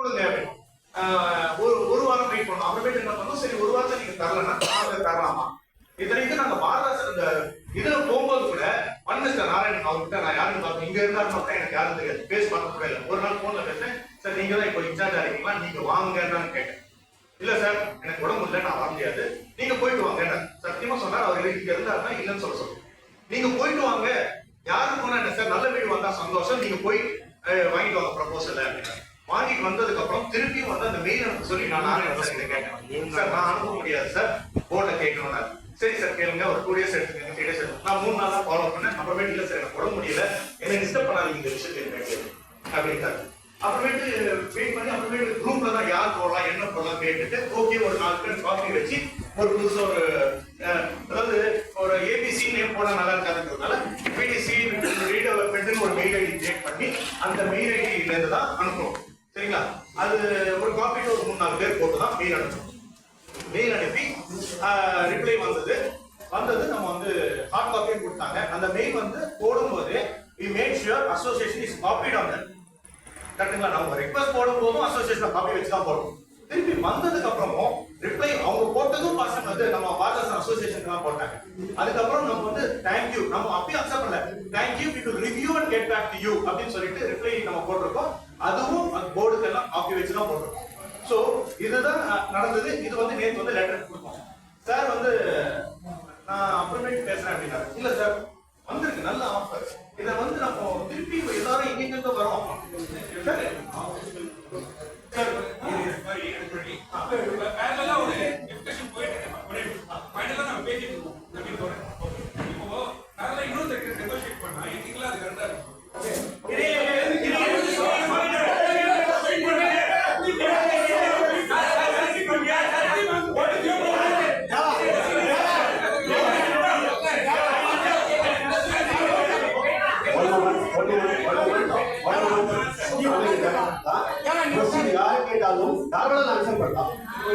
கொடுங்க அப்படின்னு. ஒரு வாரம் வெயிட் பண்ணோம். அப்புறமேட்டு என்ன பண்ணோம், சரி ஒரு வாரத்தை நீங்க தரலன்னா தரலாமா. இத்தனைக்கு நாங்க பாரதாசன் இந்த இதுல போகும்போது கூட மிஸ்டர் நாராயணன் அவர்கிட்ட நான் யாருன்னு பார்த்தேன், இங்க இருந்தாருன்னு எனக்கு யாரும் தெரியாது, பேஸ் பண்ண கூட இல்லை. ஒரு நாள் போன்ல பேசுறேன், சார் நீங்க தான் இப்போ இன்சார்ஜா இருக்கீங்களா, நீங்க வாங்கன்னு கேட்டேன். இல்ல சார் எனக்கு உடம்பு இல்லை, நான் வர முடியாது, நீங்க போயிட்டு வாங்க. சத்தியமா சொன்னார். அவர் இங்க இருந்தாருன்னா இல்லைன்னு சொல்ல நீங்க போயிட்டு வாங்க. யாரும் போனா என்ன சார், நல்ல வீடு வந்தா சந்தோஷம், நீங்க போய் வாங்கிட்டு வாங்க ப்ரப்போசல் அப்படின்னு. வாங்கிட்டு வந்ததுக்கு அப்புறம் திருப்பியும் வந்து அந்த மெயில் அனுப்ப சொல்லி நான் நாராயணன் சார் கேட்டேன். சார் நான் அனுப்ப முடியாது சார், போர்டை கேட்கணும். சரி சார் கேளுங்க, ஒரு 2 days எடுத்துக்கங்க, 3 days எடுத்து நான் 3 நாள் தான் ஃபாலோ பண்ணேன். அப்புறமேட்டு இல்லை சார் எனக்கு உடம்பு முடியல, என்ன டிஸ்டர்ப் பண்ணாதீங்க இந்த விஷயத்தை அப்படின்ட்டாரு. அப்புறமேட்டு வெயிட் பண்ணி அப்புறமேட்டு குரூப்ல தான் யார் போடலாம் என்ன போடலாம் கேட்டுட்டு ஓகே ஒரு 4 பேர் காப்பி வச்சு ஒரு புதுசா ஒரு அதாவது ஒரு ஏபிசி நேம் போட நல்லா இருக்காதுன்றதுனால பிடிசி ரீடர் பெண்ணுன்னு ஒரு மெயில் ஐடி கிரியேட் பண்ணி அந்த மெயில் ஐடியில இருந்து தான் அனுப்புவோம். சரிங்களா? அது ஒரு காப்பிட்டு ஒரு 3-4 பேர் போட்டு தான் மெயில் அனுப்புவோம். மெயில் அனுப்பி ரிப்ளை வந்தது நம்ம வந்து ஹார்ட் காப்பியும் கொடுத்தாங்க. அந்த மெயில் வந்து போடும்போது we made sure association is copied on that. கரெக்ட்டுங்களா? நம்ம ரிக்வெஸ்ட் போடும்போதும் அசோசியேஷன் காப்பி வச்சு தான் போடுவோம். திருப்பி வந்ததுக்கு அப்புறமும் ரிப்ளை அவங்க போட்டதும் பர்சன் வந்து நம்ம பாரதாசன் அசோசியேஷன் தான் போட்டாங்க. அதுக்கப்புறம் நம்ம வந்து தேங்க்யூ நம்ம அப்பயும் அக்செப்ட் பண்ணல, thank you we will review and get back to you அப்படின்னு சொல்லிட்டு ரிப்ளை நம்ம போட்டிருக்கோம். அதுவும் போர்டுக்கு எல்லாம் காப்பி வச்சு தான் போட்டிருக்கோம். சோ இதுதான் நடந்தது. இது வந்து நேற்று வந்து லெட்டர் கொடுத்தோம். சார் வந்து நான் அப்புறமேட்டு பேசுறேன் அப்படின்னாரு. இல்ல சார் வந்திருக்கு நல்ல ஆஃபர், இதை வந்து நம்ம திருப்பி எல்லாரும் எங்கிட்ட வரோம் சார்.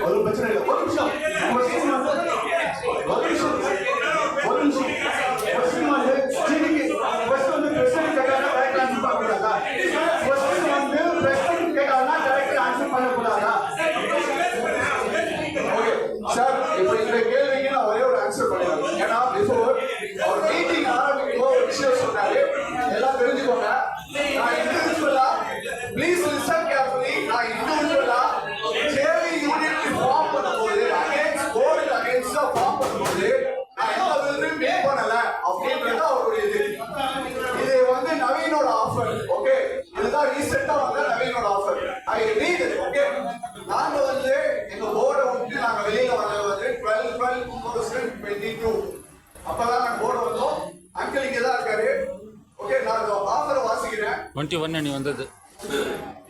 ஒரு பிரச்சனை இல்லை. ஒரு நிமிஷம் சார், இப்ப இந்த கேள்விக்கு நான் ஒரே ஒரு ஆன்சர் பண்ணிடுறேன். ஏன்னா பிஃபோர் ஒரு மீட்டிங் ஆரம்பிக்கும் ஒரு விஷயம் சொன்னாரு, எல்லாம் தெரிஞ்சுக்கோங்க. நான் இண்டிவிஜுவலா ப்ளீஸ் லிசன் கேர்ஃபுல்லி. நான் இண்டிவிஜுவலா ஜேவி யூனிட் ஃபார்ம் பண்ணும்போது அகைன்ஸ்ட் போர்டு அகைன்ஸ்டா ஃபார்ம் பண்ணும்போது நான் எந்த விதத்தையும் பே பண்ணல அப்படின்றது அவருடைய இது வந்து நவீனோட ஆஃபர். ஓகே, இதுதான் ரீசெண்டா வந்த நவீனோட offer. I read it. Okay, நாங்க வந்து எங்க போர்டை விட்டு நாங்க வெளியில வந்தது வந்து 12/12/2022 அப்பதான் நாங்க போர்டு வந்தோம். அங்கிள் இங்க தான் இருக்காரு. ஓகே, நான் ஆஃபர் வாசிக்கிறேன். 21 நீ வந்தது.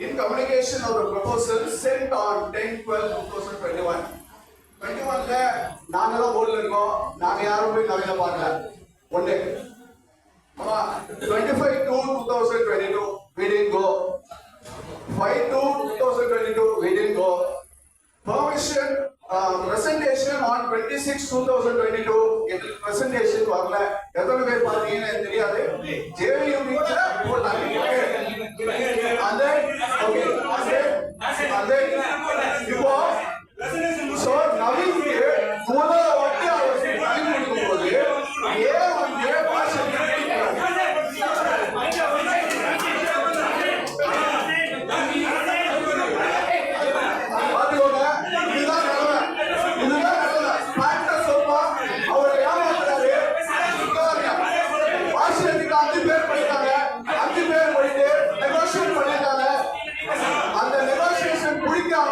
In communication of a proposal sent on 10/12/2021. 21ல நாங்க தான் போர்டுல இருக்கோம். நாங்க யாரும் போய் நவீன பார்க்கல. ஒண்ணு 25/2/2022 we didn't go. 5/2/2022 we didn't go. Permission presentation on 26/2022 எங்களுக்கு presentation வரல. எத்தனை பேர் பார்த்தீங்கன்னு எனக்கு தெரியாது. JVU மீட்ல போட்டாங்க. And then இப்போ so நவீனுக்கு முதல்ல வட்டி அவர் நவீன் கொடுக்கும்போது ஏன் வந்து பாஷன் பிடிக்காம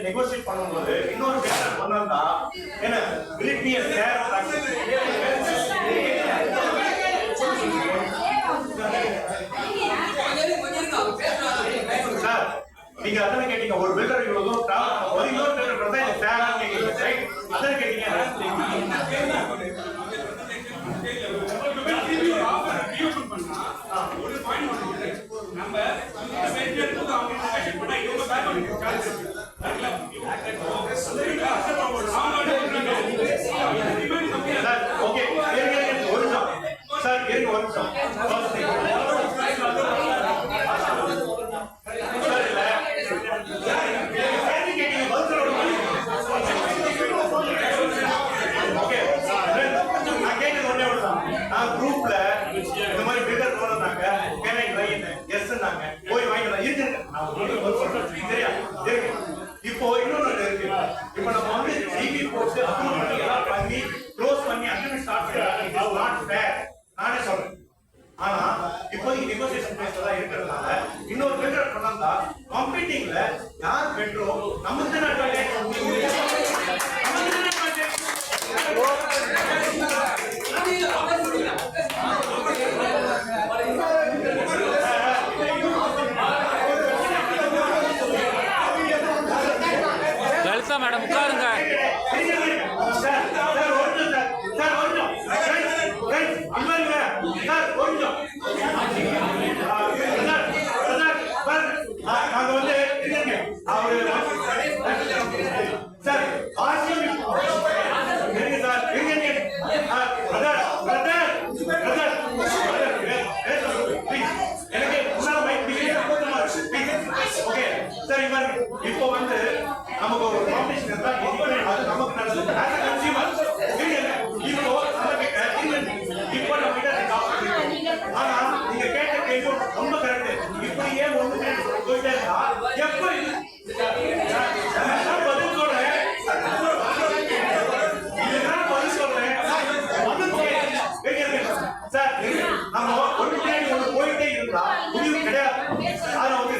நெகோசியேட் பண்ணும்போது இன்னொரு பேட்டர் பண்ணா என்ன will it be a fair practice? Sir நீங்க அத கேட்டீங்க ஒரு பில்டர் இவ்வளவு ஒரு இன்னொரு பில்டர் பார்த்தா இது ஃபேரா கேக்குறீங்க ரைட் அத கேட்டீங்க ஒரு பாயிண்ட் வந்து நம்ம இந்த பேஜ்ல அவங்க இன்வெஸ்ட் பண்ணா இவங்க பேக் பண்ணி ஓகே ஒரு நிமிஷம் சார் இருங்க ஒரு நிமிஷம் குரூப்ல இந்த மாதிரி பில்டர் போறாங்க கேனை ட்ரைன் எஸ்னாங்க போய் வாங்கிடலாம் இருக்கு சரியா இருக்கு இப்போ இன்னொன்னு இருக்கு இப்போ நம்ம வந்து ஜிபி போட்டு அப்ரூவ் பண்ணி எல்லாம் பண்ணி க்ளோஸ் பண்ணி அக்ரிமெண்ட் ஸ்டார்ட் பண்ணி இட் இஸ் நாட் ஃபேர் நானே சொல்றேன் ஆனா இப்போ இந்த நெகோசியேஷன் பேஸ்ல தான் இருக்கிறதுனால இன்னொரு பில்டர் பண்ணா காம்பீட்டிங்ல யார் பெட்ரோ நமக்கு தான் அட்வான்டேஜ் லலிதா மேடம் உட்காருங்க. நாங்க வந்து அவரு சார் இப்போ வந்து நமக்கு ஒரு காம்படிஷன் இருந்தா அது நமக்கு நல்லது as a consumer இப்போ இப்போ நம்ம கிட்ட ஆனா நீங்க கேட்ட கேள்வி ரொம்ப கரெக்ட் இப்படியே ஒண்ணு போயிட்டே இருந்தா எப்ப பதில் சொல்றேன் இதுதான் பதில் சொல்றேன் சார் நம்ம ஒன்று தேடி ஒன்று போயிட்டே இருந்தா முடிவு கிடையாது அது வந்து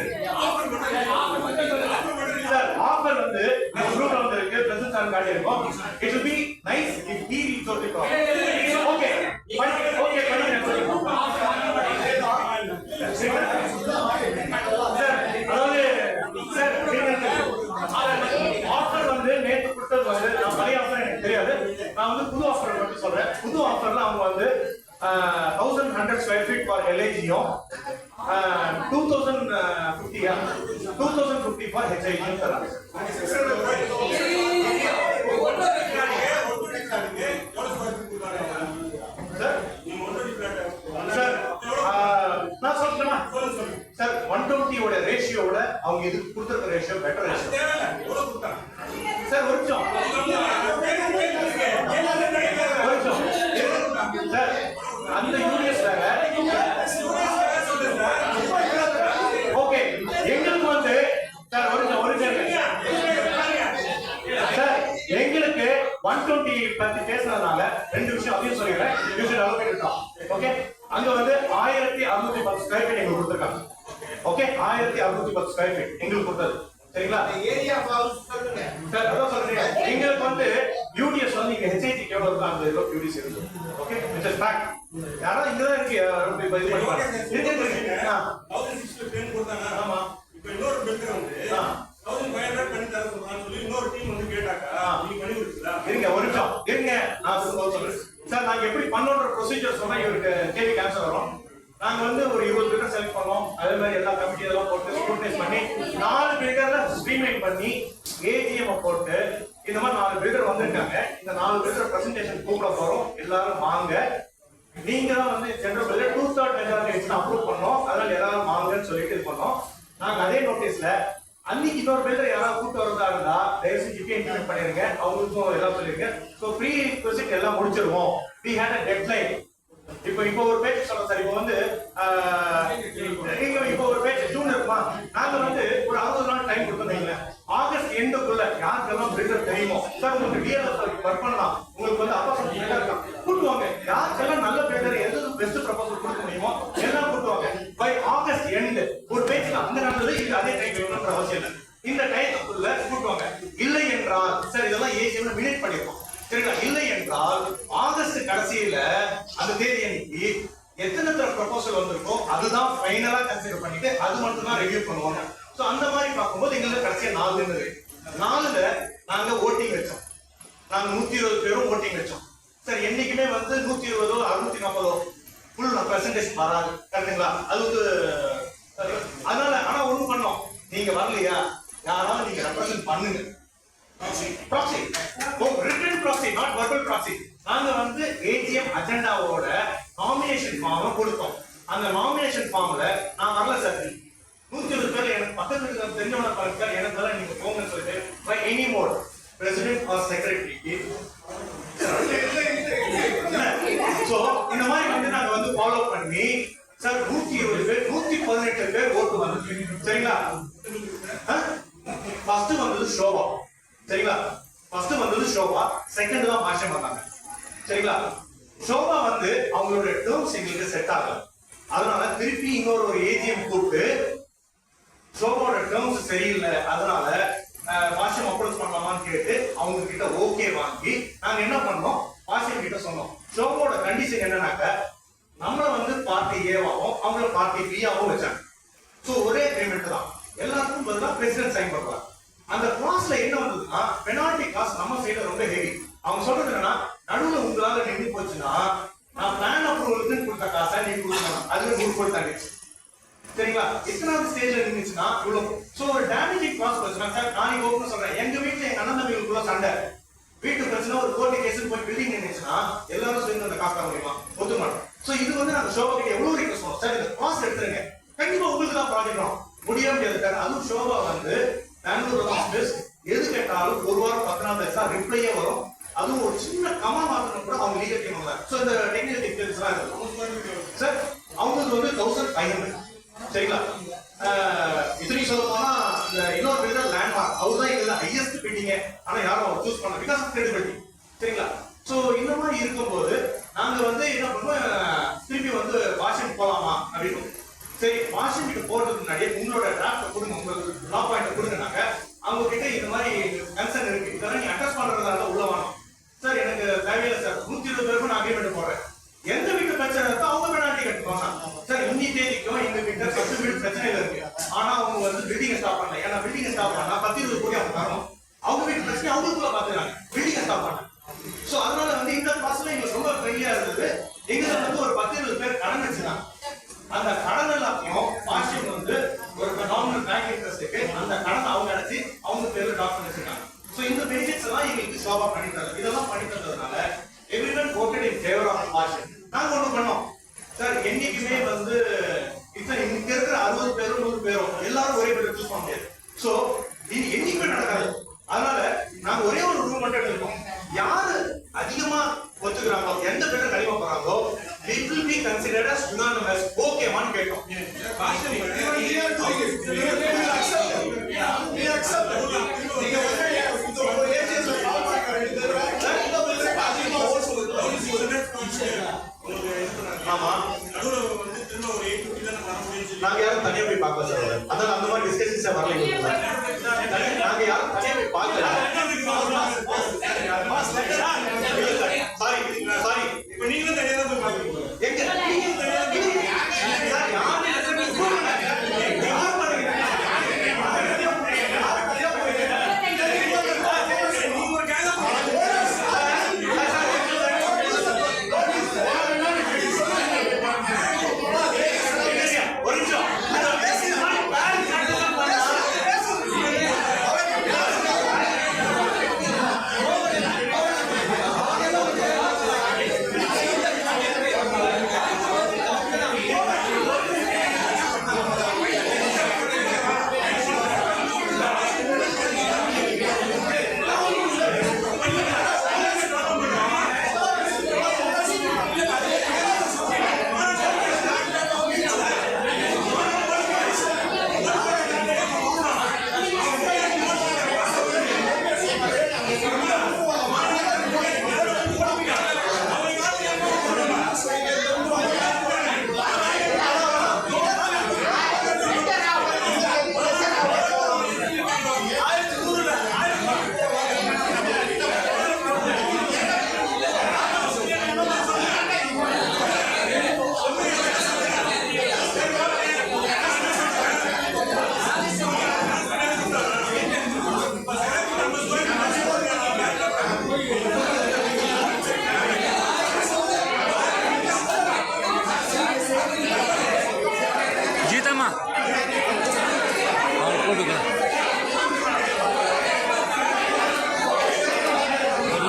சார் ஆஃபர் வந்து குரூப்ல வந்து இருக்கு பிரசன்ட் ஆன் கார்டு இருக்கும் it will be nice if he reach out to call okay okay sir அதாவது சார் ஆஃபர் வந்து நேற்று கொடுத்தது வந்து நான் பழைய ஆஃபர் எனக்கு தெரியாது நான் வந்து புது ஆஃபர் மட்டும் சொல்றேன் புது ஆஃபர்ல அவங்க வந்து 1100 square feet for LIGயும் 2050 for HIGயும் தராங்க சார் நான் சொல்றேன் சார் 120 ஓட ரேஷியோட அவங்க இதுக்கு கொடுத்திருக்க ரேஷியோ பெட்டர் ரேஷியோ சார் ஒரு நிமிஷம் சார் அந்த யூனியஸ் ஓகே எங்களுக்கு வந்து சார் ஒரு சார் எங்களுக்கு 120 பத்தி பேசுனதுனால ரெண்டு விஷயம் அதையும் சொல்லிடுறேன் you should allocate it okay அங்க வந்து 1610 ஸ்கொயர் ஃபீட் எங்களுக்கு கொடுத்திருக்காங்க ஓகே 1610 ஸ்கொயர் ஃபீட் எங்களுக்கு கொடுத்தது சரிங்களா ஏரியா சொல்லுங்க சார் அதான் சொல்றீங்க எங்களுக்கு வந்து யூடிஎஸ் வந்து இங்க HIG எவ்வளவு இருக்கு அந்த எவ்வளவு யூடிஎஸ் இருக்கு ஓகே இட்ஸ் a fact யாரா இங்க தான் இருக்கு ரொம்ப பதில் பண்ணுவாங்க இருக்கு 1600 பேன் கொடுத்தாங்க ஆமா இப்போ இன்னொரு பில்டர் வந்து 1500 பண்ணி தர சொல்றான்னு சொல்லி இன்னொரு டீம் வந்து கேட்டாங்க நீங்க பண்ணி கொடுத்தீங்களா இருங்க ஒரு நிமிஷம் இருங்க நான் சொல்றேன் சார் நாங்க எப்படி பண்ணோம்ன்ற ப்ரொசீஜர் சொன்னா இவருக்கு கேள்வி கேன்சல் வரும் நாங்க வந்து ஒரு 20 பில்டர் செலக்ட் பண்ணோம் அதே மாதிரி எல்லா கமிட்டி எல்லாம் போட்டு ஸ்க்ரூட்டனைஸ் பண்ணி 4 பில்டர்ல ஸ்ட்ரீம்லைன் பண்ணி ஏஜிஎம் போட்டு இந்த மாதிரி 4 பில்டர் வந்திருக்காங்க இந்த 4 பில்டர் பிரசன்டேஷன் கூப்பிட போறோம் எல்லாரும் வாங்க நீங்க தான் வந்து ஜெனரல் பில்டர் 2/3 மெஜாரிட்டி அப்ரூவ் பண்ணோம் அதனால எல்லாரும் வாங்கன்னு சொல்லிட்டு இது பண்ணோம் நாங்க அதே நோட்டீஸ்ல அன்னைக்கு இன்னொரு பில்டர் யாராவது கூப்பிட்டு வரதா இருந்தா தயவு செஞ்சு இப்பயே இம்ப்ளிமெண்ட் பண்ணிருங்க அவங்களுக்கும் எல்லாம் சொல்லிருங்க ஸோ ப்ரீ ரிக்வெஸ்ட் எல்லாம் முடிச்சிருவோம் we had a deadline இப்போ ஒரு பேட்ச் சொல்றோம் சார் இப்போ வந்து இப்போ ஒரு பேட்ச் ஜூன் இருக்குமா நாங்க வந்து ஒரு 60 நாள் டைம் கொடுத்தோம் ஆகஸ்ட் எண்டுக்குள்ள யாருக்கெல்லாம் பில்டர் தெரியுமோ சார் உங்களுக்கு டிஎல்எஸ் ஒர்க் பண்ணலாம் உங்களுக்கு வந்து அப்பா இருக்கான் கூட்டுவாங்க யாருக்கெல்லாம் நல்ல பில்டர் எது பெஸ்ட் ப்ரொபோசல் கொடுக்க முடியுமோ எல்லாம் கூட்டுவாங்க பை ஆகஸ்ட் எண்டு ஒரு பேட்ச்ல அந்த நடந்தது இது அதே டைம் வேணும்ன்ற அவசியம் இல்லை இந்த டைத்துக்குள்ள கூட்டுவாங்க என்றால் சார் இதெல்லாம் ஏஜிஎம்ல மினிட் பண்ணிருக்கோம் சரிங்களா. இல்லை என்றால் ஆகஸ்ட் கடைசியில அந்த தேதி அன்னைக்கு எத்தனை ப்ரொபோசல் வந்திருக்கோ அதுதான் ஃபைனலா கன்சிடர் பண்ணிட்டு அது மட்டும் தான் ரிவ்யூ பண்ணுவாங்க. சோ அந்த மாதிரி பார்க்கும்போது எங்களுக்கு கடைசியா 4 இருந்தது. 4ல நாங்க ஓட்டிங் வச்சோம். நாங்க 120 பேரும் ஓட்டிங் வச்சோம். சார் என்னைக்குமே வந்து 120 640 ஃபுல் பெர்சன்டேஜ் வராது கரெக்டுங்களா. அது வந்து அதனால ஆனா ஒண்ணும் பண்ணோம், நீங்க வரலையா யாராவது நீங்க ரெப்ரசன்ட் பண்ணுங்க. Proxy written proxy not verbal proxy. நாங்க வந்து ஏடிஎம் அஜெண்டாவோட நாமினேஷன் ஃபார்மை கொடுத்தோம். அந்த நாமினேஷன் ஃபார்ம்ல நான் வரல சார் 120 பேர் எனக்கு பக்கத்துல தெரிஞ்சவன பாருங்க எனக்கு தான் நீங்க போங்கன்னு சொல்லிட்டு by any mode president or செக்ரட்டரிக்கு சோ இந்த மாதிரி வந்து நாங்க வந்து ஃபாலோ பண்ணி சார் 120 பேர் 118 பேர் ஓட்டு வந்து சரிங்களா. ஃபர்ஸ்ட் வந்தது ஷோபா சரிங்களா. ஃபர்ஸ்ட் வந்தது ஷோபா, செகண்ட் தான் பாஷம் வந்தாங்க சரிங்களா. ஷோபா வந்து அவங்களோட டேர்ம்ஸ் எங்களுக்கு செட் ஆகல. அதனால திருப்பி இன்னொரு ஒரு ஏஜிஎம் கூப்பிட்டு ஷோபாவோட டேர்ம்ஸ் சரியில்லை அதனால பாஷம் அப்ரோச் பண்ணலாமான்னு கேட்டு அவங்க கிட்ட ஓகே வாங்கி நாங்க என்ன பண்ணோம் பாஷம் கிட்ட சொன்னோம். ஷோபாவோட கண்டிஷன் என்னன்னாக்க நம்மள வந்து பார்ட்டி ஏவாவும் அவங்கள பார்ட்டி பியாவும் வச்சாங்க. சோ ஒரே அக்ரிமெண்ட் தான், எல்லாருக்கும் பதிலா பிரசிடென்ட் சைன் பண்றாங்க. அந்த கிளாஸ்ல என்ன வந்ததுன்னா பெனால்டி காஸ்ட் நம்ம சைடுல ரொம்ப ஹெவி. அவங்க சொல்றது என்னன்னா நடுவுல உங்களால நின்று போச்சுன்னா நான் பிளான் அப்ரூவலுக்கு கொடுத்த காசை நீங்க கொடுக்கணும், அதுவே 100 கோடி தாண்டிச்சு சரிங்களா. எத்தனாவது ஸ்டேஜ்ல நின்னுச்சுன்னா இவ்வளவு. சோ ஒரு டேமேஜிங் கிளாஸ் பிரச்சனை சார். நான் ஓப்பன் சொல்றேன், எங்க வீட்டுல எங்க அண்ணன் தம்பிகளுக்குள்ள சண்டை, வீட்டு பிரச்சனை ஒரு கோர்ட் கேஸ் போய் பில்டிங் நின்னுச்சுன்னா எல்லாரும் சேர்ந்து அந்த காசு தர முடியுமா? ஒத்துக்க மாட்டோம். சோ இது வந்து நாங்க ஷோபா கிட்ட எவ்வளவு ரிக்வெஸ்ட் பண்ணோம் சார் இந்த கிளாஸ் எடுத்துருங்க, கண்டிப்பா உங்களுக்கு தான் ப்ராஜெக்ட் வரும் முடிய முடியாது சார். அதுவும் ஷோபா வந்து பெங்களூர் ஆஃபீஸ் எது கேட்டாலும் ஒரு வாரம் 10 நாள் கழிச்சா ரிப்ளையே வரும். அதுவும் ஒரு சின்ன கமா மாத்தணும் கூட அவங்க லீகல் டீம் வந்தாங்க. சோ இந்த டெக்னிக்கல் டீடைல்ஸ் எல்லாம் இருக்கு சார். அவங்களுக்கு வந்து 1500 சரிங்களா. இத்தனைக்கு சொல்ல போனா இந்த இன்னொரு பேர் தான் லேண்ட்மார்க், அவர் தான் இதுல ஹையஸ்ட் பிட்டிங்க. ஆனா யாரும் அவர் சூஸ் பண்ணல பிகாஸ் ஆஃப் கிரெடிபிலிட்டி சரிங்களா. சோ இந்த மாதிரி இருக்கும்போது நாங்க வந்து என்ன பண்ணுவோம், திருப்பி வந்து வாஷிங் போலாமா அப்படின்னு. சரி வாஷிங் கிட்ட போறதுக்கு முன்னாடி உங்களோட டிராஃப்ட் கொடுங்க, உங்களுக்கு லா பாயிண்ட் கொடுங்கனாக்க அவங்க கிட்ட இந்த மாதிரி கன்சர்ன் இருக்கு, இதெல்லாம் நீ அட்ரஸ் பண்றதால உள்ள வேணும் சார். எனக்கு தேவையில்லை சார், 120 பேருக்கும் நான் அக்ரிமெண்ட் போடுறேன். எந்த வீட்டு பிரச்சனை இருக்கோ அவங்க பெனால்டி கட்டுவாங்க சார். இன்னி தேதிக்கும் எங்க வீட்டுல 10 வீடு பிரச்சனையில இருக்கு. ஆனா அவங்க வந்து பில்டிங் ஸ்டாப் பண்ணல. ஏன்னா பில்டிங் ஸ்டாப் பண்ணா 10-20 கோடி அவங்க தரணும். அவங்க வீட்டு பிரச்சனை அவங்களுக்குள்ள பாத்துறாங்க, பில்டிங் ஸ்டாப் பண்ண. சோ அதனால வந்து இந்த ப்ராசஸ்ல எங்களுக்கு ரொம்ப ஃப்ரெண்ட்லியா இருந்தது. எங்களுக்கு வந்து ஒரு 10-20 பேர் கடன் வச்சுதான் அந்த கடன் எல்லாத்தையும் வாஷிங் வந்து ஒரு நார்மல் பேங்க் இன்ட்ரெஸ்ட்டுக்கு அந்த கடன் அவங்க அடைச்சி அவங்க பேர்ல டாக்குமெண்ட் வச்சிருக்காங்க. சோ இந்த பெனிஃபிட்ஸ் எல்லாம் எங்களுக்கு ஷோபா பண்ணி தரது. இதெல்லாம் பண்ணி தந்ததுனால everyone voted in favor of washing. நாங்க ஒண்ணு பண்ணோம் சார், என்னைக்குமே வந்து இத்தனை இங்க இருக்கிற 60 பேரும் 100 பேரும் எல்லாரும் ஒரே பேர் சூஸ் பண்ண முடியாது. சோ இது என்னைக்குமே நடக்காது. அதனால நாங்க ஒரே ஒரு ரூல் மட்டும் எடுத்துருக்கோம், யாரு அதிகமா ஒத்துக்கிறாங்களோ எந்த பேரும் கழிவா போறாங்களோ it will be considered as unanimous. Okay one கேட்டோம். ஆமா நாங்க யாரும் தனியா போய் பார்க்கல சார். அதனால அந்த மாதிரி டிஸ்கஷன்ஸ் வரல. நாங்க யாரும் தனியா போய் பார்க்கல. சாரி இப்ப நீங்களும் தனியா தான் போய் பார்க்கறீங்க. எங்க சார் யாரு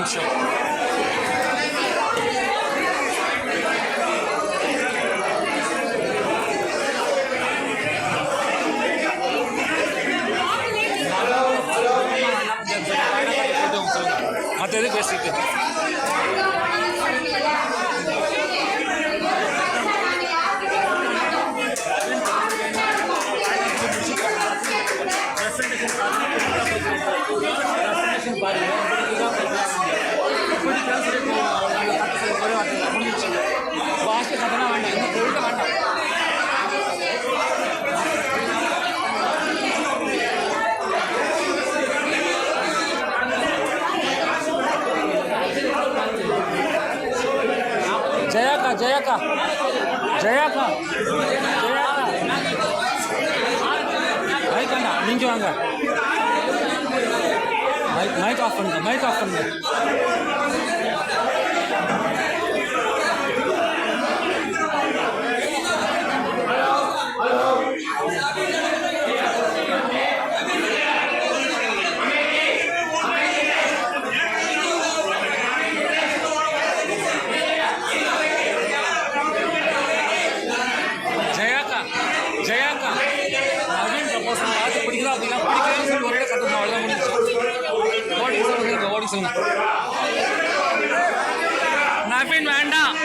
நிமிஷம். மற்ற எது பேசிட்டு பாஸ்ட் கதனா வேண்டாம், இந்த பொருள் வேண்டாம். ஜெயாக்கா ஜெயாக்கா ஜெயாக்கா ஜெயாக்கா மைக் வேண்டாம், நீங்க வாங்க. மைக் ஆஃப் பண்ணுங்க, மைக் ஆஃப் பண்ணுங்க. ஜெயாக்கா நவீன் ப்ரப்போசல் பார்த்து பிடிக்கலாம் அப்படின்னா பிடிக்கலன்னு சொல்லி ஒரே கட்டணும், அவ்வளோதான் முடிஞ்சு. ஓடி சொல்லுங்க, ஓடி சொல்லுங்க. நவீன் வேண்டாம்.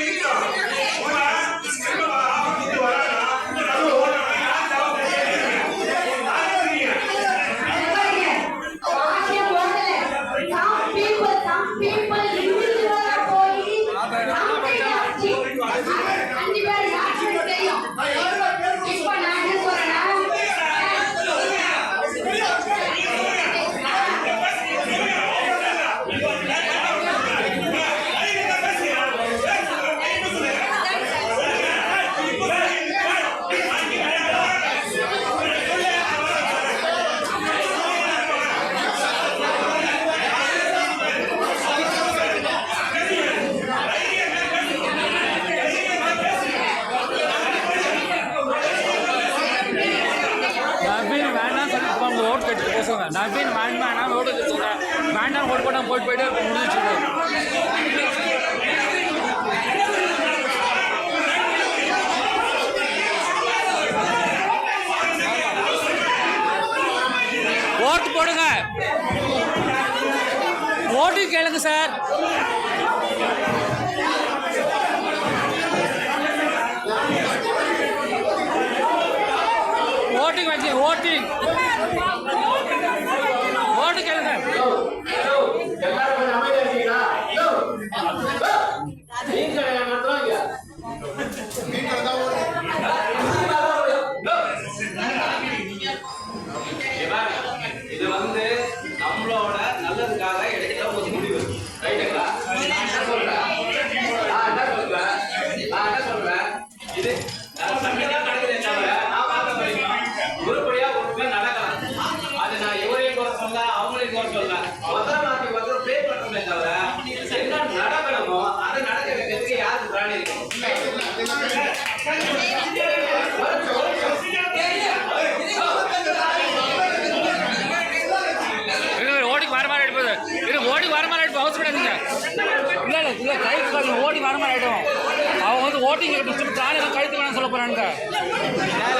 ஓட்டு கட்டி பேசுவாங்க. நவீன் வேண்டாம் ஓட்டு சொல்கிறேன், வேண்டாம் ஓட்டு போட்டால் போயிட்டு முடிஞ்சிச்சு. ஓட்டு போடுங்க, ஓட்டு கேளுங்க சார். ஓட்டிங் வச்சு ஓட்டிங் ஓட்டு கேளுங்க. இது வந்து நம்மளோட நல்லதுக்காக எடுக்கிற ஒரு முடிவு, ரைட்டுங்களா? நான் என்ன சொல்றேன் இது சங்கடம் நடக்குதே தவிர நான் பார்த்த வரைக்கும் உருப்படியா ஒன்றுமே நடக்கலாம். அது நான் இவரையும் குறை சொல்ல, அவங்களையும் குறை சொல்ல, மாற்றி ப்ளே பண்ணுமே தவிர என்ன நடக்கணுமோ அதை நடக்க வைக்கிறதுக்கு யாருக்கு பிராணி இருக்கும்? ஓடி வரமாரி ஆயிடுவோம், அவசரப்படாதீங்க. இல்லை இல்லை இல்லை கைது கால் ஓடி வரமாரி ஆயிடும். அவங்க வந்து ஓட்டிங் டிஸ்ட்ரிக்ட் தானே கழுத்து வேணாம் சொல்ல போறானுங்க.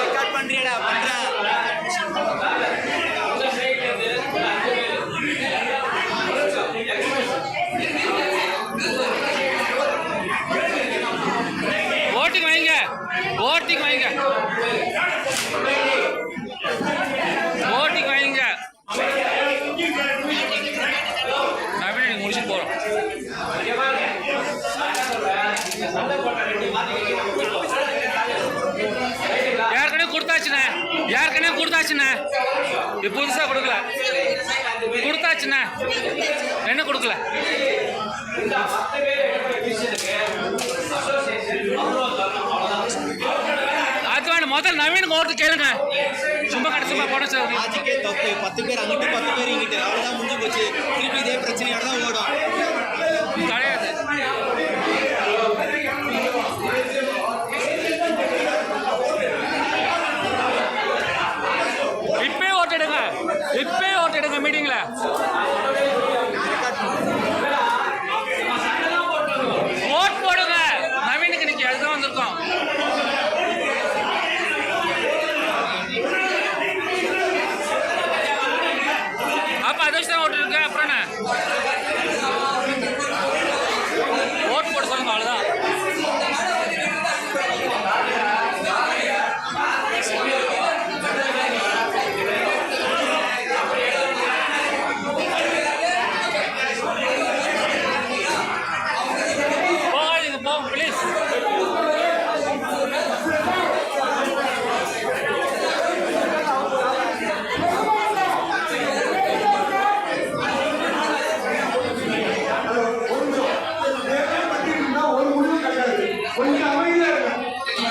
ரெக்கார்ட் பண்றியடா பண்றா. ஓட்டிங் வைங்க, ஓட்டிங் வைங்க, ஓட்டிங் வைங்க. முடிச்சுட்டு போறோம். யாருக்கனே கொடுத்தாச்சுண்ணே, இப்போ புதுசாக கொடுக்கல, கொடுத்தாச்சுண்ணே, என்ன கொடுக்கல. அது வேணும், முதல்ல நவீனுக்கு ஓட்டு கேளுங்க. சும்மா கடை சும்மா போட சார். 10 பேர் அங்கிட்டு 10 பேர் இங்கிட்டு, அவ்வளோதான் முடிஞ்சு போச்சு. திருப்பி இதே பிரச்சனையோட தான் ஓடும். கிடையாது. இப்பே ஓட்டிடுங்க, இப்பே ஓட்டிடுங்க மீட்டிங்ல. சொல்றேண்ணே ஓட்டு போட சொல்லுங்க அவ்வளோதான். போகாதீங்க போங்க ப்ளீஸ். கொஞ்சம் அமைதியா இருங்க.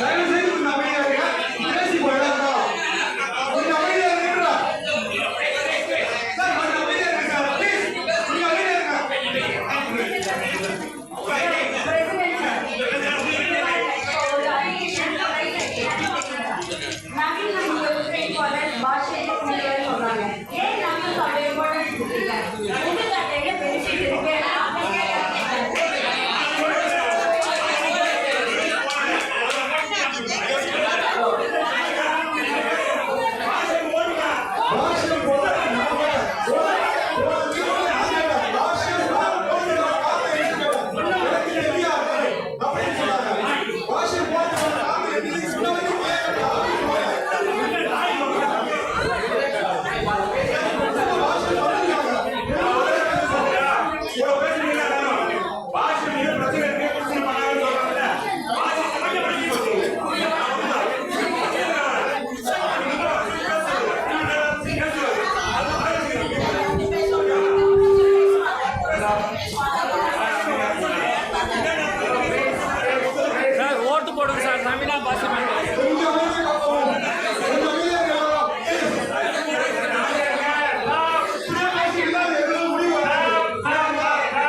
தயவு செய்து கொஞ்சம் அமைதியா இருங்க. பேசி போயிடாதா? கொஞ்சம் அமைதியா இருங்க. சார் கொஞ்சம் அமைதியா இருங்க சார். ப்ளீஸ் கொஞ்சம் அமைதியா இருங்க. சார் ஓட்டு போடுங்க சார். தமிழா பாஸ் கொஞ்சம் அமைதியா இருங்க. கொஞ்சம் அமைதியா இருங்க. எதுவும் முடிவு வராது.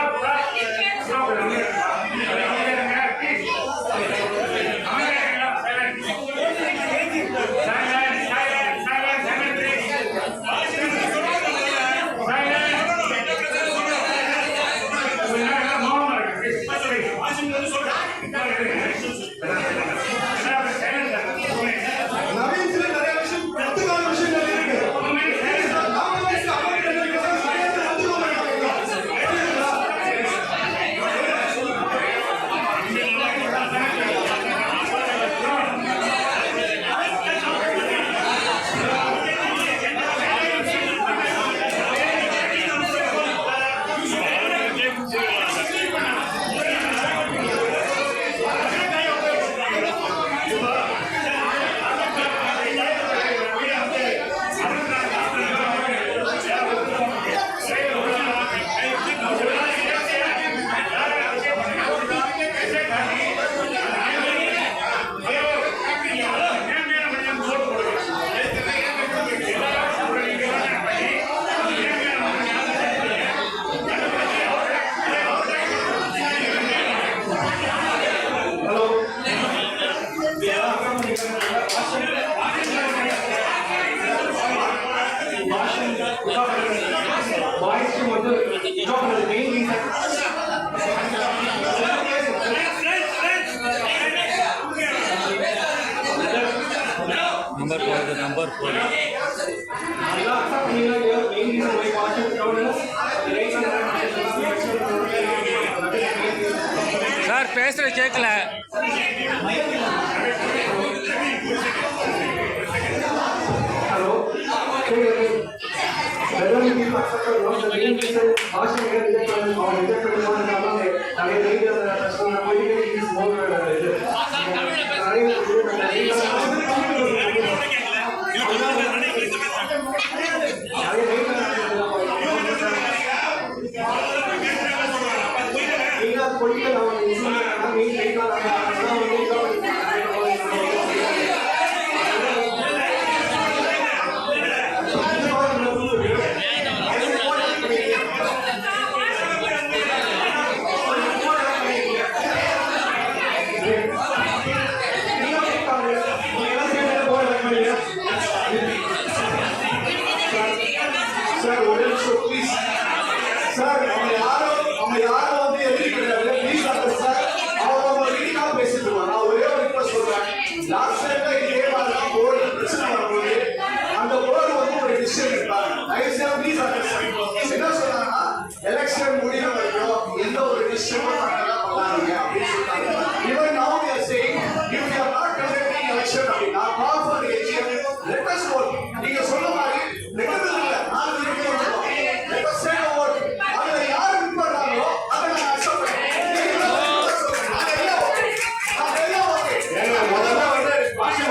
நவீன் சில நிறைய விஷயம் கத்துக்கான விஷயங்கள் இருக்கு. நாம வந்து அமைதியா இருங்க. சரியா கத்துக்க மாட்டோம். நம்பர் போகுது. சார் பேசுற கேட்கல. Sir, I'm a yard of the விஷயமா பண்ணாதீங்க அப்படின்னு சொல்லிட்டாங்க. Even now we are saying, if you are not conducting election அப்படின்னா call for the AGM, let us vote. நீங்க சொன்ன மாதிரி ரெண்டு இல்ல 4 பேருக்கு vote. Let us say a vote. அதுல யார் வின் பண்றாங்களோ அதை நான் அக்செப்ட் பண்றேன். அதெல்லாம் ஓகே. ஏங்க முதல்ல வந்து பாஷை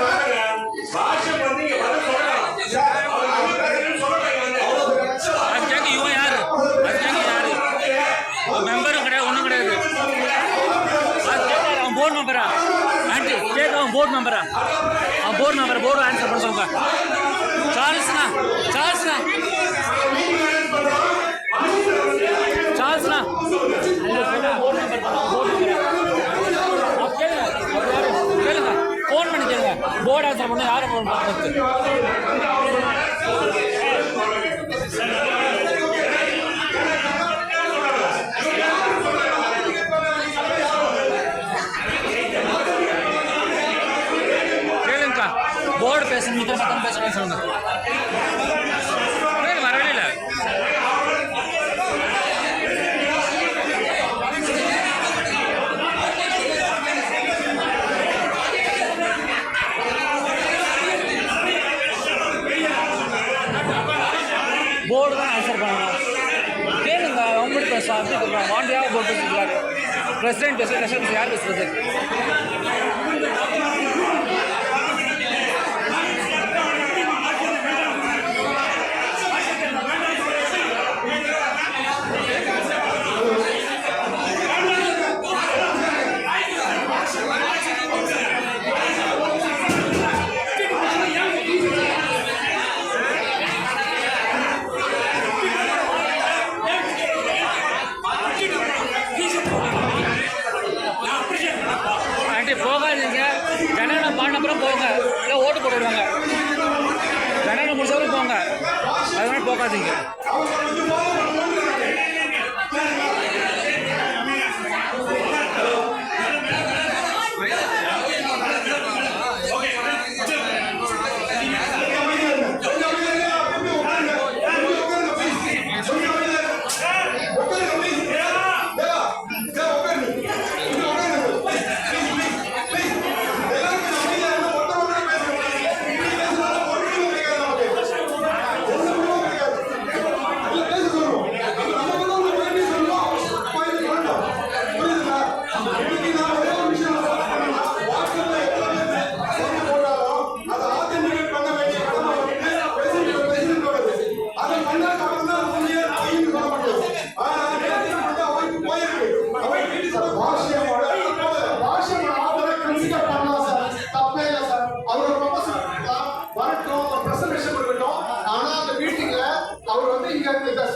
வந்து இங்க வந்து சொல்லலாம் சார் அது கேட்க இவன் யாரு? அது கேட்க யாரு? மெம்பரும் கிடையாது, ஒன்றும் கிடையாது. அது கேட்க அவன் போர்டு மெம்பரா? ஆண்டி கேட்க அவன் போர்டு மெம்பரா? அவன் போர்டு மெம்பர், போர்டு ஆன்சர் பண்ண சொல்லுங்க. சார்ல்ஸ்ண்ணா, சார்ல்ஸ்ண்ணா, சார்ல்ஸ்ண்ணா, போர்டு மெம்பர், போர்டு மெம்பர் கேளுங்க, ஃபோன் பண்ணி கேளுங்க. போர்டு ஆன்சர் பண்ண யாரை ஃபோன் பண்ணுறது? கேளுங்கக்கா, போர்டு பேசணும், மித்த சத்தம் பேசணும்னு சொல்லுங்க. கேளுங்க, வரவே இல்லை. போர்டு தான் ஆன்சர் பண்ணணும். கேளுங்க, அவங்கள்ட்ட பேசலாம். அப்படி சொல்கிறாங்க, வாண்டியாக போர்டு பேசுகிறாரு. பிரசிடென்ட் பேசுகிறது, யார் பேசுறது? ஆண்டி போகாதீங்க, ஜனநாயகம் பாடின அப்புறம் போங்க, இல்லை ஓட்டு போட்டு விடுவாங்க. ஜனநாயகம் முடிச்சவரும் போங்க, அதனால போகாதீங்க.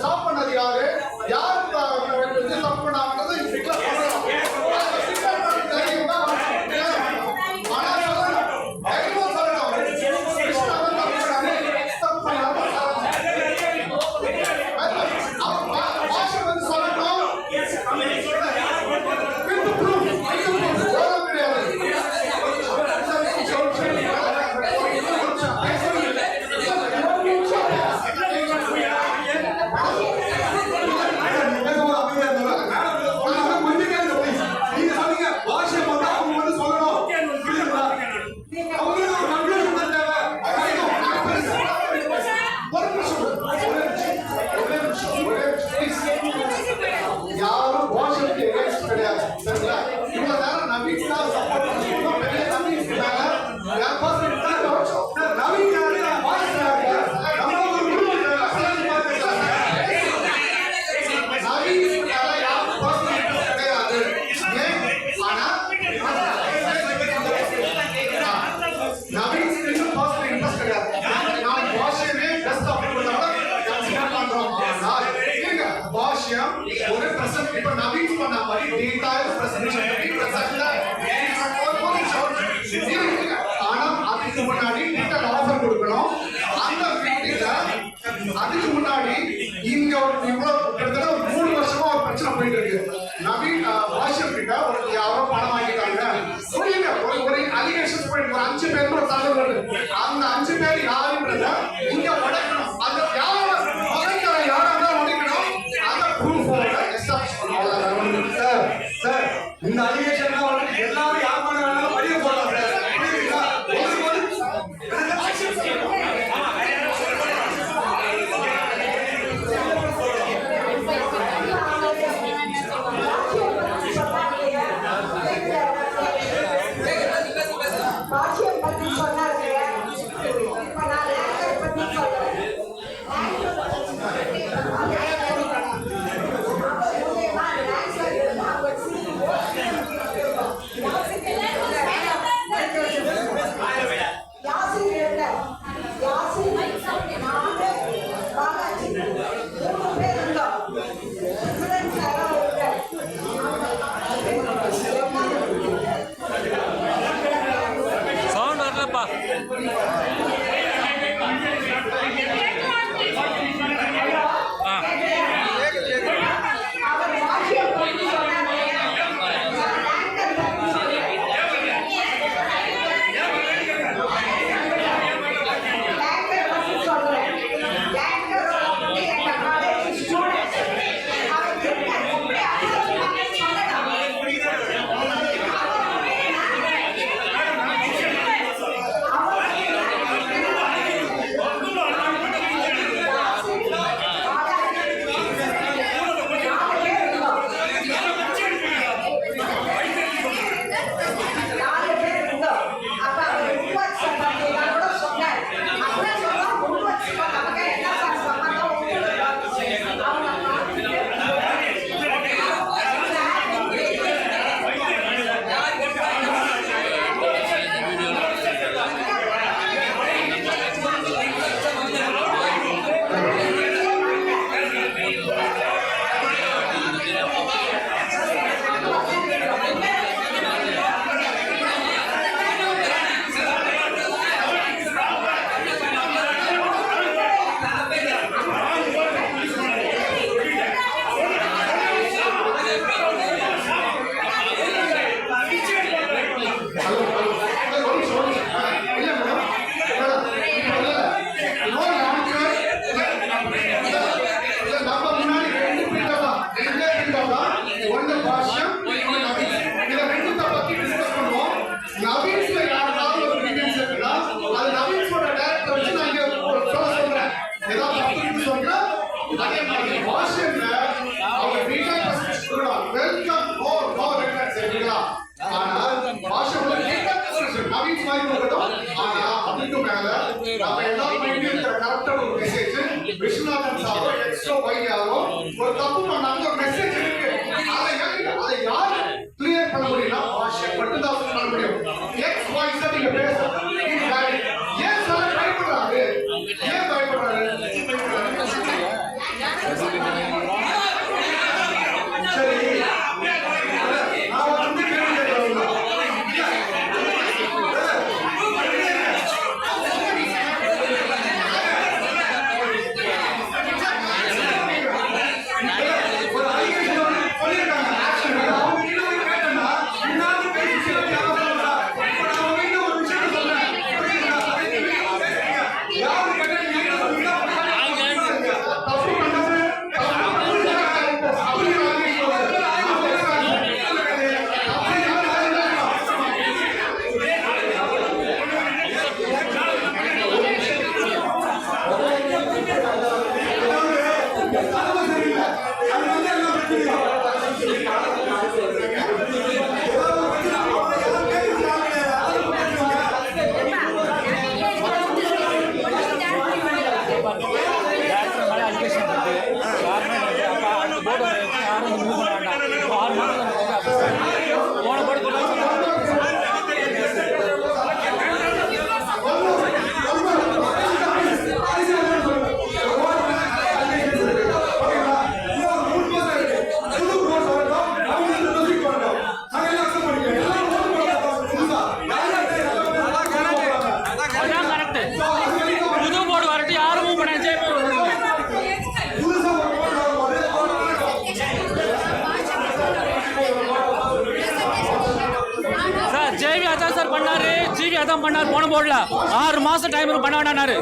ஸ்டாப் பண்ணது யாரு? யார் தப்பு பண்ணாங்கன்றது டிக்ளேர் பண்ணணும். யாரும் வாஷனுக்கு எகென்ஸ்ட் கிடையாது. சரிங்களா? இவ்வளவு நேரம் நவீன் தான் சப்போர்ட் பண்ணிருக்கோம். பெரிய நவீன் இருக்காங்க. யார் பாஸ் நவீன் யாரு? வாஷ் யாரு? நம்ம ஒரு குரூப் இருக்காங்க. நவீன் யாரும் பாஸ் கிடையாது. ஆனா நவீன் இன்னும் பாஸ் இன்ட்ரெஸ்ட் கிடையாது. நான் வாஷனே பெஸ்ட் ஆஃபர் பண்ணாலும் கன்சிடர் பண்றோம். ஆனால் பாஷ்யம் ஒரு பிரசன்ட் இப்ப நவீன் பண்ண மாதிரி டீடைல் பிரசன்டேஷன் பண்ணி பிரசன்ட்ல ஆனா அதுக்கு முன்னாடி டீடைல் ஆஃபர் கொடுக்கணும். அந்த மீட்டிங்ல அதுக்கு முன்னாடி இங்க இவ்வளவு கிட்டத்தட்ட ஒரு 3 வருஷமா ஒரு பிரச்சனை போயிட்டு இருக்கு. நவீன் பாஷ்யம் கிட்ட ஒரு யாரோ பணம் வாங்கிட்டாங்க புரியுங்க. ஒரு அலிகேஷன் போயிட்டு ஒரு 5 பேர் ஒரு தகவல் வருது. அந்த 5 பேர் யாருன்றத இங்க உடைக்கணும். அந்த யாரும் உடைக்கிற யாரும் தான் உடைக்கணும். அந்த ப்ரூஃபோட எஸ்டாப்ளிஷ் பண்ணணும். இந்த அலிகேஷன் எல்லாரும் யார் பண்ண வேணாலும் பதிய போடலாம் சார். புரியுதுங்களா? பாக்கியம் பத்தி சொன்னாரு. இப்ப நான் லேண்டர் பத்தி சொல்றேன். சவுண்ட் வரலப்பா. ஆ விஸ்வநாதன் சாரோ எக்ஸ்ட்ரா வையாரோ ஒரு தப்பு பண்ணாங்க ஒரு மெசேஜ் இருக்கு. அதை யாரு கிளியர் பண்ண முடியும்னா பாஷை மட்டும்தான் பண்ண முடியும். எக்ஸ் வாய்ஸ் நீங்க பேசுறது ஏன் சார் பயப்படுறாரு? ஏன் பயப்படுறாரு? சரி நான் வந்து ஒரு அதான் பண்ணார் போன போர்டுல 6 மாசம் டைம் பண்ண வேண்டாரு.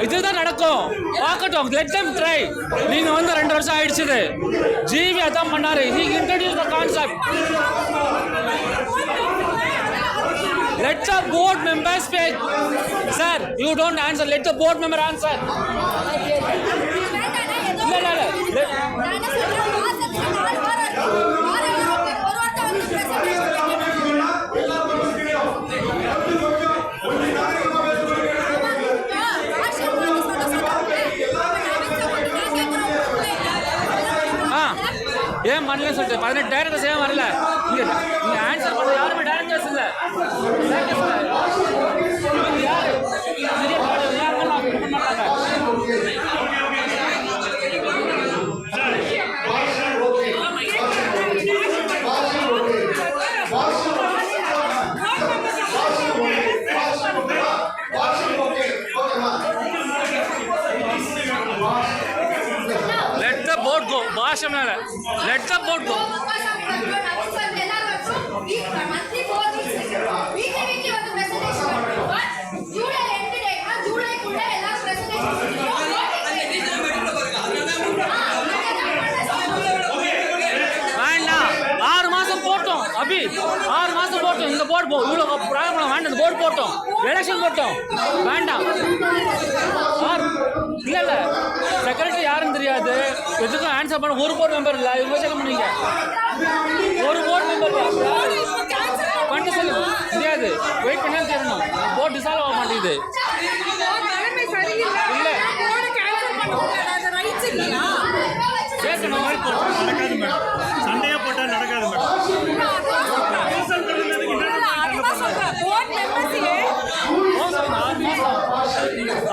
இதுதான் நடக்கும். பார்க்கட்டும், லெட் them try. நீங்க வந்து 2 வருஷம் ஆயிடுச்சு. ஜிவி அதான் பண்ணாரு. he introduced the concept. Let the board members speak. Sir, you don't answer. Let the board member answer. ஏன் பண்ணலன்னு சொல்லிட்டு 18 டைரக்டர்ஸ் ஏன் வரல? நீங்க ஆன்சர் பண்ண யாருமே டைரக்டர்ஸ் இல்ல. யாரு let the board go. Bhashyam மேல let the board go. அபி 6 மாசம் போட்டோம். இந்த போர்டு போ இவ்வளோ ப்ராப்ளம் வேண்டாம். இந்த போர்டு போட்டோம், எலெக்ஷன் போட்டோம், வேண்டாம். இல்ல இல்ல செக்ரட்டரி யாருன்னு தெரியாது, எதுக்கும் ஆன்சர் பண்ண ஒரு போர்டு மெம்பர் இல்லை. இவங்க செக் பண்ணீங்க ஒரு போர்டு மெம்பர் பண்ண சொல்லு முடியாது. வெயிட் பண்ணா தெரியணும். போர்டு டிசால்வ் ஆக மாட்டேங்குது. இல்ல கேட்கணும் நடக்காது மேடம். சண்டையா போட்டா நடக்காது மேடம்.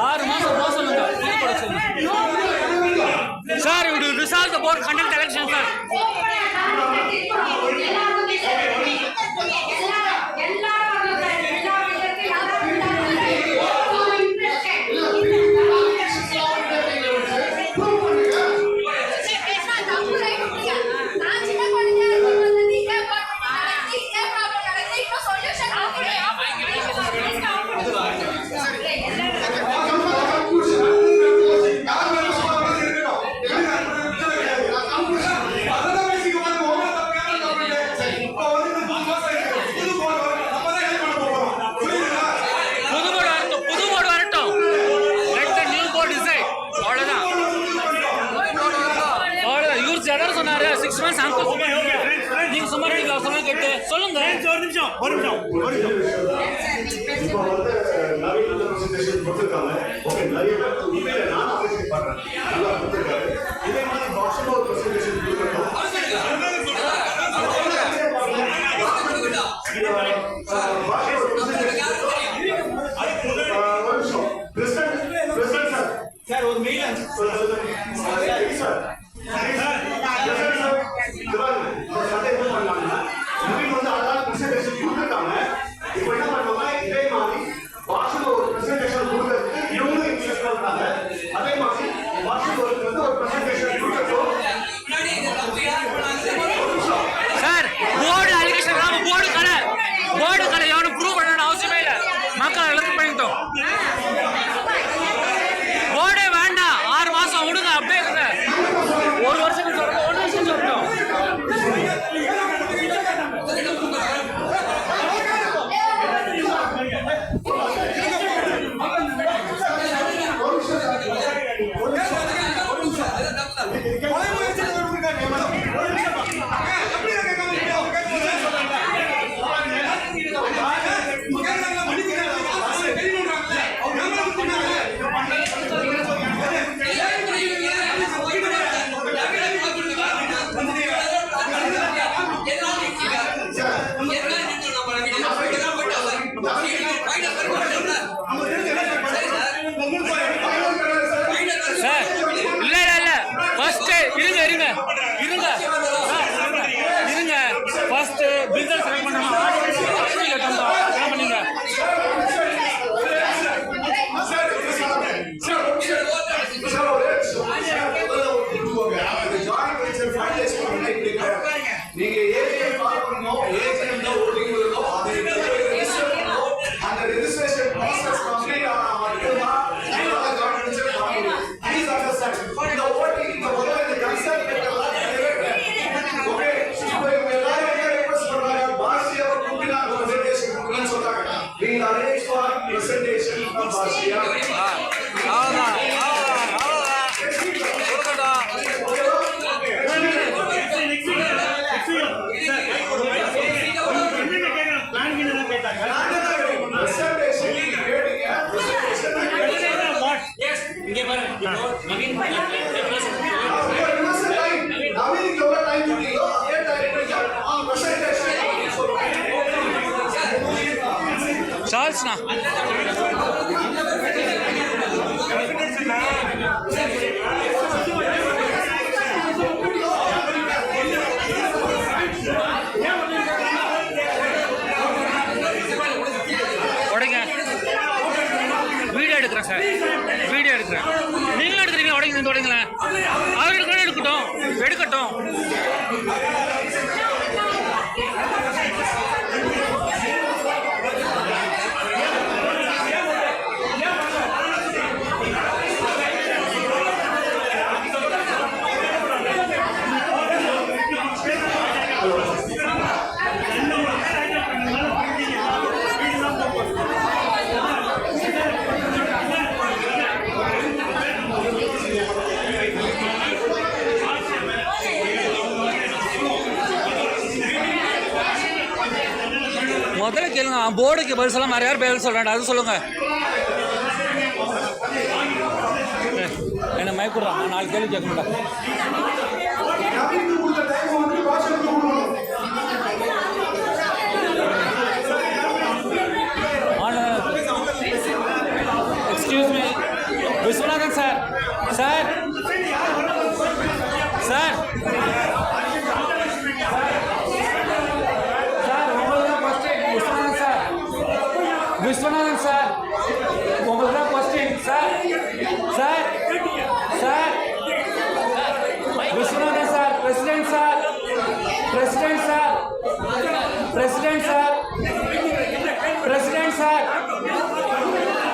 6 மாசம் போக சொல்லுங்க. Sir we will resolve the board conduct election sir. சொன்னாரு 6 months அங்கிள். நீங்க சும்மா ரெடிங்களா சொன்னா கேட்டு சொல்லுங்க. ஒரு நிமிஷம் இப்போ வந்து நவீன பிரசன்டேஷன் கொடுத்துருக்காங்க. ஓகே, நிறைய பேர் உண்மையில நான் அப்ரிஷியேட் பண்றேன். நல்லா கொடுத்துருக்காரு. இதே மாதிரி பாஷா ஒரு பிரசன்டேஷன் கொடுக்கணும். சார் ஒரு மெயில் சார் நவீன் வந்து அழகான பிரசன்டேஷன் கொடுத்துருக்காங்க. இப்போ என்ன பண்ணுவாங்க, இதே மாதிரி பாஷா ஒரு பிரசன்டேஷன் கொடுக்கறதுக்கு இவங்க இன்ட்ரெஸ்ட் பண்றாங்க. அதே மாதிரி பாஷா வந்து ஒரு பிரசன்டேஷன் கொடுக்கறதும் சார் போர்டு அலிகேஷன் நாம போர்டு கடை எவனும் ப்ரூவ் பண்ணணும் அவசியமே இல்லை. மக்கள் எல்லாத்தையும் பண்ணிட்டோம். போர்டே வேண்டாம். 6 மாசம் விடுங்க, அப்படியே இருங்க. 1 வருஷம் சொல்றோம், 1 வருஷம் சொல்றோம். ஃபர்ஸ்ட் பில்டர் செலக்ட் பண்ணணும். நீங்க ஏஜிஎம் பார்க்கணும், ஏஜிஎம் தான் ஓட்டிங் இருக்கோ அதை கிருஷ்ணா. உடைங்க. வீடியோ எடுக்கிறேன் சார், வீடியோ எடுக்கிறேன். நீங்களும் எடுக்கிறீங்களா? உடைங்க, உடைங்களேன். அவர் எடுக்கணும், எடுக்கட்டும், எடுக்கட்டும். முதல்ல கேளுங்க, போர்டுக்கு பதில் சொல்ல வேற யார் பதில் சொல்றாங்க அது சொல்லுங்க. என்ன மைக் கொடுறான், நான் 4 கேள்வி கேட்க மாட்டேன். Excuse me Viswanathan sir, sir sir Viswanathan sir, உங்களுக்கு தான் question sir. Sir sir Viswanathan sir, president sir, president sir, president sir, president sir,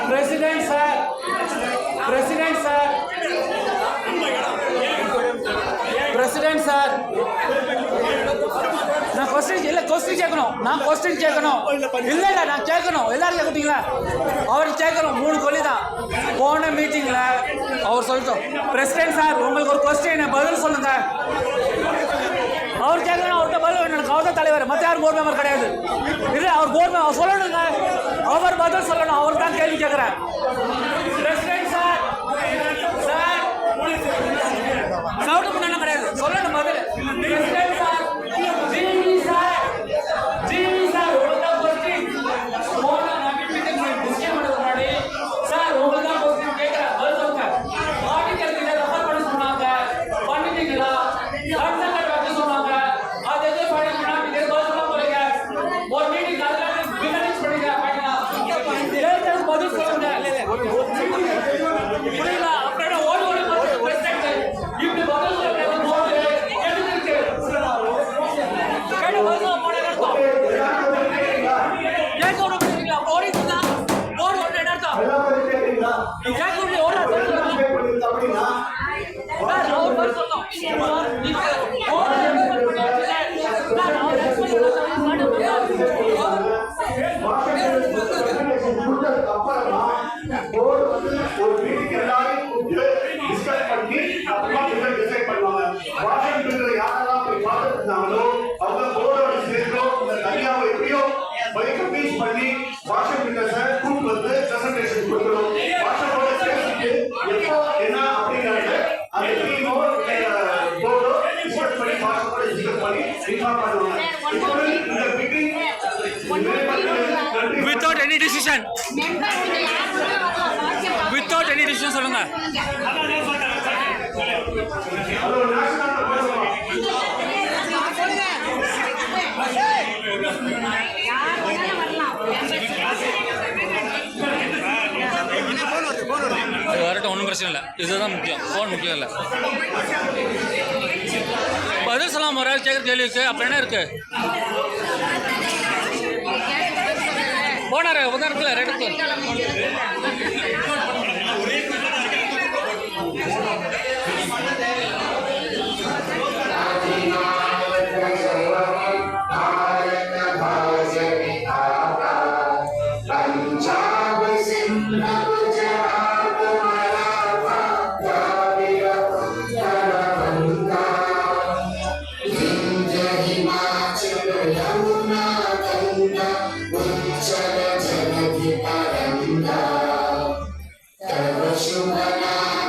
president sir, president sir, president sir. நான் கொஸ்டின் இல்லை, கொஸ்டின் கேட்கணும், நான் கொஸ்டின் கேட்கணும். இல்லை இல்லை, நான் கேட்கணும். எல்லாரும் கேட்குறீங்களா? அவர் கேட்கணும். 3 கொல்லி தான். போன மீட்டிங்கில் அவர் சொல்லிட்டோம், பிரசிடென்ட் சார் உங்களுக்கு ஒரு கொஸ்டின் பதில் சொல்லுங்க. அவர் கேட்கணும், அவர்கிட்ட பதில் வேணும். அவர் தான் தலைவர், மற்ற யாரும் போர்டு மெம்பர் கிடையாது. இல்லை, அவர் போர்டு மெம்பர், அவர் சொல்லணுங்க. அவர் பதில் சொல்லணும். அவர் தான் கேள்வி கேட்குறேன். பிரசிடென்ட் சார், சார் சவுண்ட் பண்ண கிடையாது, சொல்லணும் பதில். President sir, without any decision, without any decision சொல்லுங்க. அது வரட்டும், ஒன்றும் பிரச்சனை இல்லை. இதுதான் முக்கியம், ஃபோன் முக்கியம் இல்லை. பதில் சொல்லாம ஒரு கேட்குற கேள்விக்கு அப்புறம் என்ன இருக்கு? போனாரு உதா இருக்குல்ல, ரெண்டு Tava chuva na